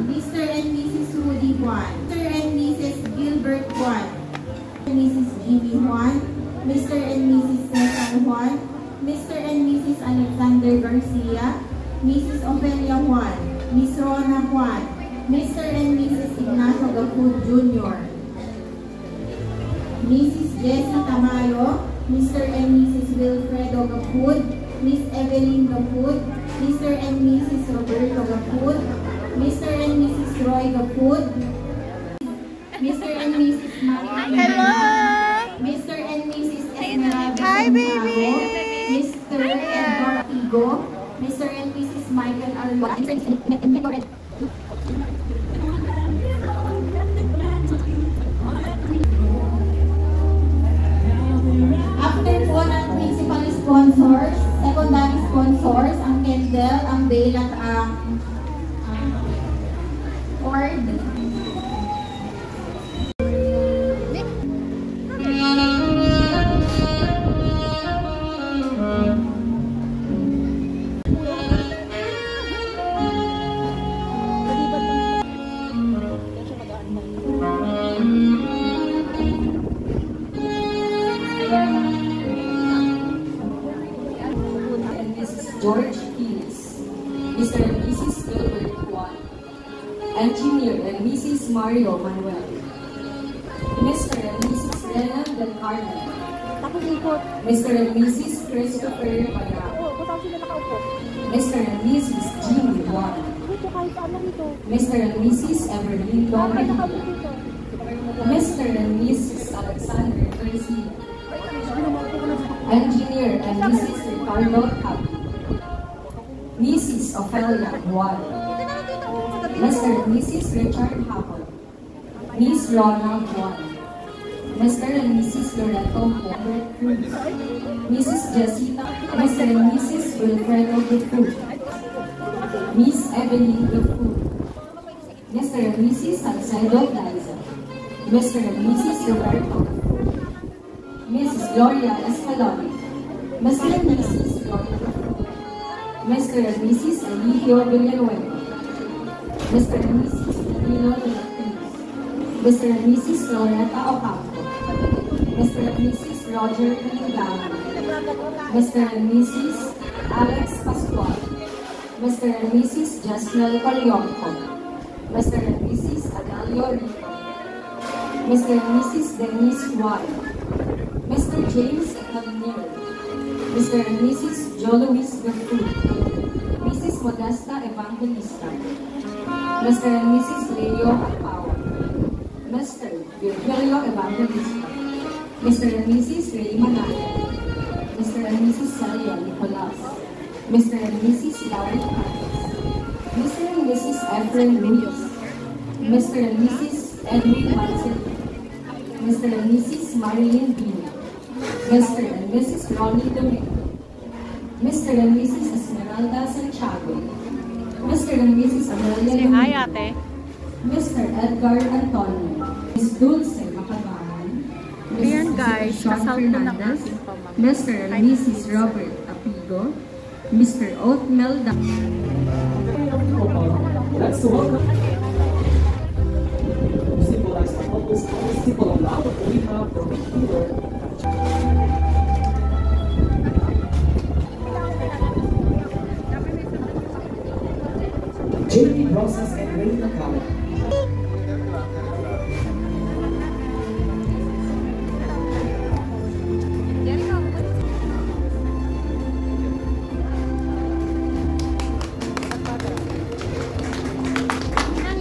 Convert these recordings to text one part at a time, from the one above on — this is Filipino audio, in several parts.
Mr. and Mrs. Rudy Juan, Mr. and Mrs. Gilbert Juan, Mrs. Jimmy Juan, Mr. and Mrs. Cesar Juan, Mr. and Mrs. Alexander Garcia, Mrs. Ofelia Juan, Miss Rona Juan, Mr. and Mrs. Ignacio Gapud Jr., Mrs. Jessie Tamayo, Mr. and Mrs. Wilfredo Gapud, Miss Evelyn Gapud, Mr. and Mrs. Roberto Gapud, Mr. and Mrs. Roy Gapud, Mr. and Mrs. Martin. Hello! Mr. and Mrs. Esmeralda. Hi, baby! Mr. Edgar Igo, Mr. and Mrs. Michael Alba. After po ng principal sponsors, secondary sponsors, ang Kendall, ang Bale at ang Ford. George Keys, Mr. and Mrs. Gilbert Juan, Engineer and Mrs. Mario Manuel, Mr. and Mrs. Renan Del Carmen, Mr. and Mrs. Christopher Pagano, Mr. and Mrs. Jimmy Juan, Mr. and Mrs. Everly Lombardo, Mr. and Mrs. Alexander Garcia, Engineer and Mrs. Ricardo Capi, Mrs. Ofelia Juan, Mr. and Mrs. Richard Hapon, Miss Rona Juan, Mr. and Mrs. Loreto Robert Cruz, Mrs. Jessica, Mr. and Mrs. Wilfredo Gapud, Miss Evelyn Gapud, Mr. and Mrs. Alcedo Liza, Mr. and Mrs. Roberto Gapud, Mrs. Gloria Escaloni, Mr. and Mrs. Gloria Gapud, Mr. and Mrs. Eligio Villanueva, Mr. and Mrs. Nino de la Cruz, Mr. and Mrs. Loretta Ocampo, Mr. and Mrs. Roger Calingama, Mr. and Mrs. Alex Pascual, Mr. and Mrs. Jasmel Colionco, Mr. and Mrs. Adalio Rico, Mr. and Mrs. Denise Juan, Mr. James Calnier, Mr. and Mrs. Jo Luis Gapud, Mrs. Modesta Evangelista, Mr. and Mrs. Leo Apawa, Mr. Virgilio Evangelista, Mr. and Mrs. Ray Manaya, Mr. and Mrs. Celia Nicolas, Mr. and Mrs. Laurie Paris, Mr. and Mrs. Efren Ruiz, Mr. and Mrs. Edwin Manson, Mr. and Mrs. Marilyn Bino, Mr. and Mrs. Ronnie Domingo, Mr. and Mrs. Esmeralda Santiago, Mr. and Mrs. Amelia Domingo, Mr. Edgar Antonio, Miss Dulce Macabaran, Mrs. Sean Fernandez, Mr. and Mrs. Robert Apigo, Mr. Othmel Da. Let's welcome. Symbolize the couple's symbol of love that we have from each other. Jamie Rosas and Ray Nakala.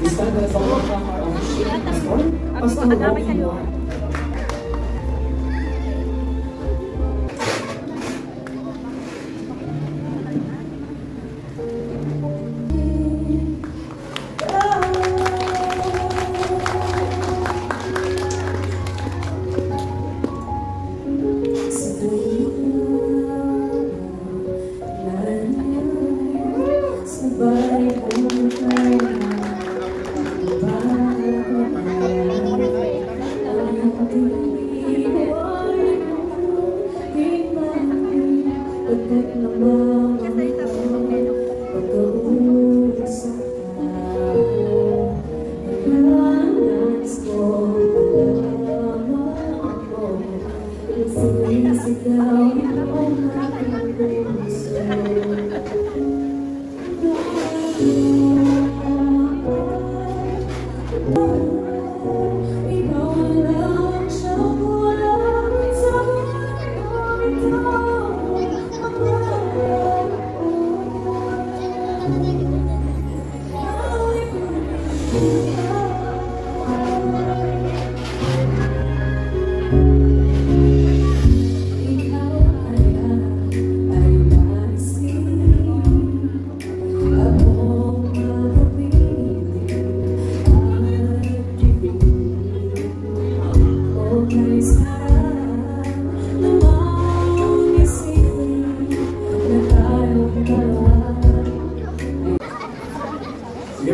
We stand as a welcome our officiating pastor, Pastor Robbie Moore. Sige,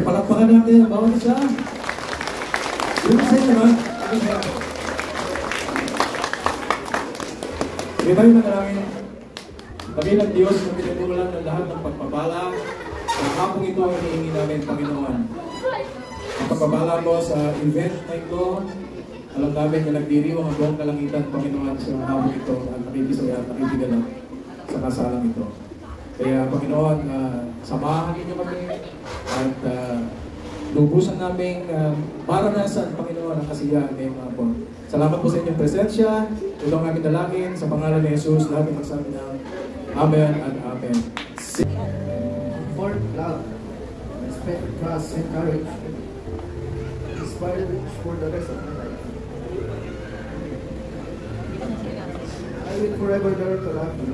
palakpakan natin ang bawat isa. Yung isa naman. Sige tayo na namin. Kami ng Diyos na pinagmulan ng lahat ng pagpapala. Ang hapong ito ang hinihingi namin, Panginoon. Ang pagpapala mo sa event na ito, alam namin na nagdiriwang ang buong kalangitan, Panginoon, sa hapong ito at nakikibigan sa kasalang ito. Kaya, Panginoon, samahan ninyo kami at lubusan namin maranasan, Panginoon, ang kasiyahan ngayong hapon. Salamat po sa inyong presensya. Tulong namin dalangin sa pangalan ni Jesus. Lahat magsabi ng Amen and Amen. For love, respect, trust, and courage, inspire for the rest of my life. I will forever learn to love you,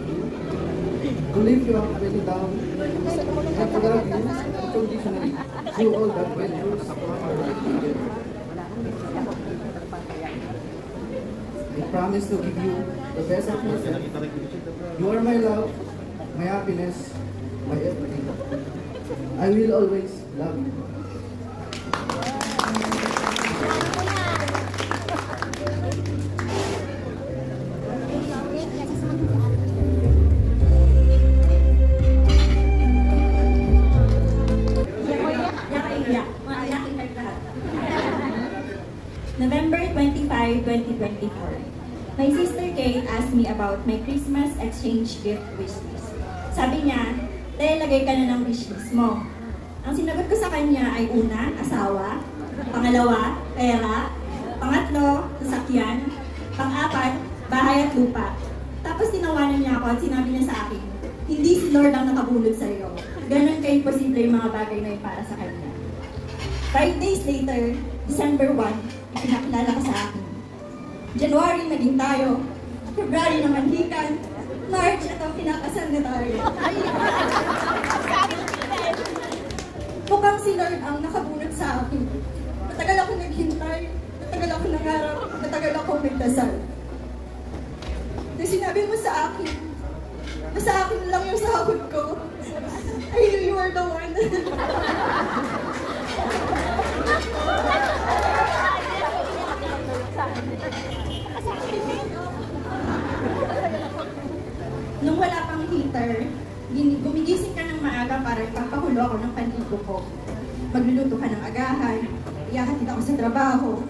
to lift you up when you're down, and to love you unconditionally through all that ventures upon our life together. I promise to give you the best of myself. You are my love, my happiness, my everything. I will always love you. November 25, 2024. My sister Kate asked me about my Christmas exchange gift wishlist. Sabi niya, lagay ka na ng wishlist mo. Ang sinagot ko sa kanya ay una, asawa, pangalawa, pera, pangatlo, sasakyan, pang-apat, bahay at lupa. Tapos tinawanan niya ako at sinabi niya sa akin, hindi si Lord ang nakabulod sa iyo. Ganon ka-imposible yung mga bagay na yun para sa kanya. 5 days later, December 1, ipinakilala ka sa akin. January, naging tayo. February, namanhikan. March, ito, kinakasal na tayo. Mukhang si Lord ang nakabunot sa akin. Matagal ako naghintay, matagal ako nangarap, matagal ako nagdasal. Nung sinabi mo sa akin, na sa akin lang yung sahod ko, I knew you were the one. Nung wala pang heater, gumigising ka ng maaga para ipapahulo ako ng panligo ko. Magluluto ka ng agahan, iyahatid ako sa trabaho.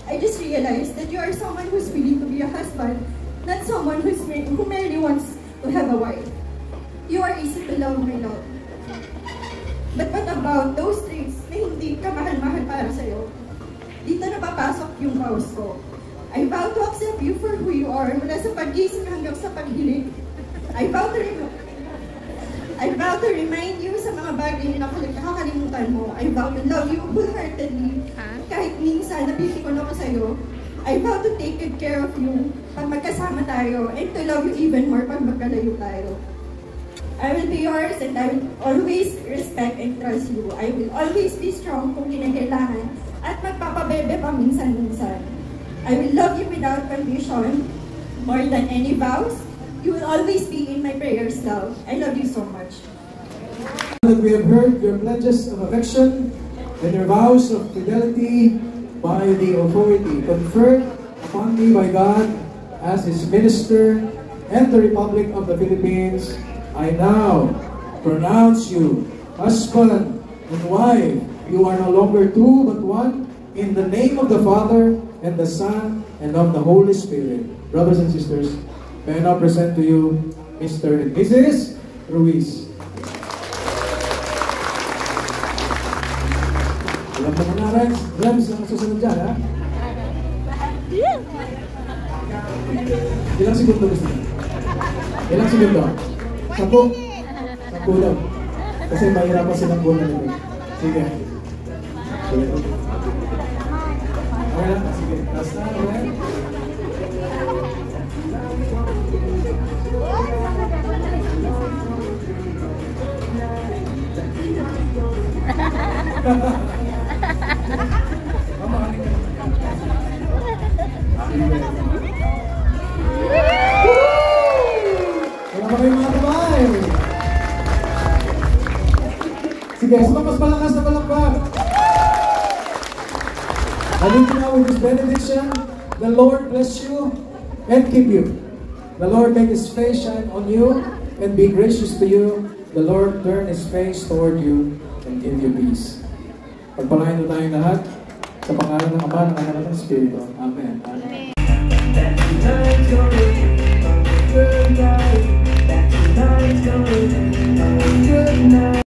I just realized that you are someone who's willing to be a husband, not someone who merely wants to have a wife. You are easy to love, my love. But what about those things na hindi ka mahal-mahal para sa'yo? Dito na papasok yung vows ko. I vow to accept you for who you are mula sa pag-gising hanggang sa paghiling. I vow to remind you sa mga bagay na nakakalimutan mo. I vow to love you wholeheartedly. Kahit minsan napipikon ako sa'yo. I vow to take good care of you pag magkasama tayo and to love you even more pag magkalayo tayo. I will be yours and I will always respect and trust you. I will always be strong kung kinakailangan at magpapabebe pa minsan-minsan. I will love you without condition. More than any vows, you will always be in my prayers, love. I love you so much. That we have heard your pledges of affection and your vows of fidelity by the authority conferred upon me by God as His minister and the Republic of the Philippines. I now pronounce you husband and wife. You are no longer two but one, in the name of the Father and the Son and of the Holy Spirit. Brothers and sisters, May I now present to you Mr. and Mrs. Ruiz. Alam mo na, Rex. Rems, ang susunod dyan, ha? Ilang segundo gusto niyo? Ilang segundo? 10? 10 lang. Kasi mahirapan silang buwan nito. Sige. Sige. Okay lang? Sige. Last na, okay? Wala pa kayong mga kamay. Sige, mas malakas na palakpak. Aling now with this benediction, the Lord bless you and keep you. The Lord make His face shine on you and be gracious to you. The Lord turn His face toward you and give you peace. Pagpalain na tayong lahat sa pangalan ng Ama, ng Anak, ng Espiritu. Amen. Amen.